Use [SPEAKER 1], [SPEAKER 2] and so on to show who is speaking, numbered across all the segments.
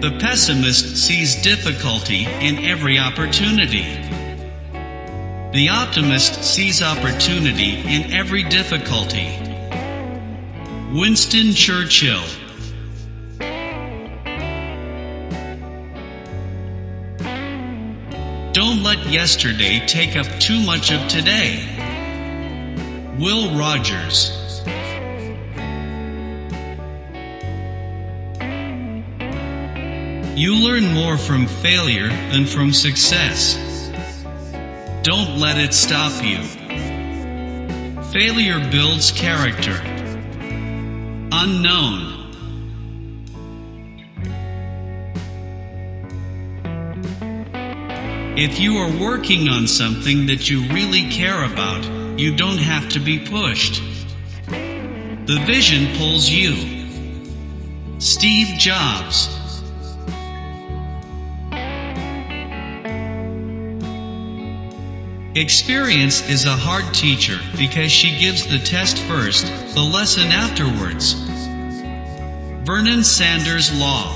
[SPEAKER 1] The pessimist sees difficulty in every opportunity. The optimist sees opportunity in every difficulty. Winston Churchill. Don't let yesterday take up too much of today. Will Rogers. You learn more from failure than from success. Don't let it stop you. Failure builds character. Unknown. If you are working on something that you really care about, you don't have to be pushed. The vision pulls you. Steve Jobs. Experience is a hard teacher because she gives the test first, the lesson afterwards. Vernon Sanders Law.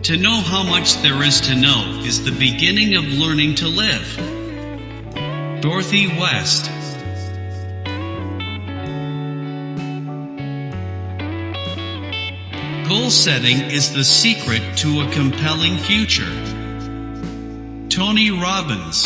[SPEAKER 1] To know how much there is to know is the beginning of learning to live. Dorothy West. Goal setting is the secret to a compelling future. Tony Robbins.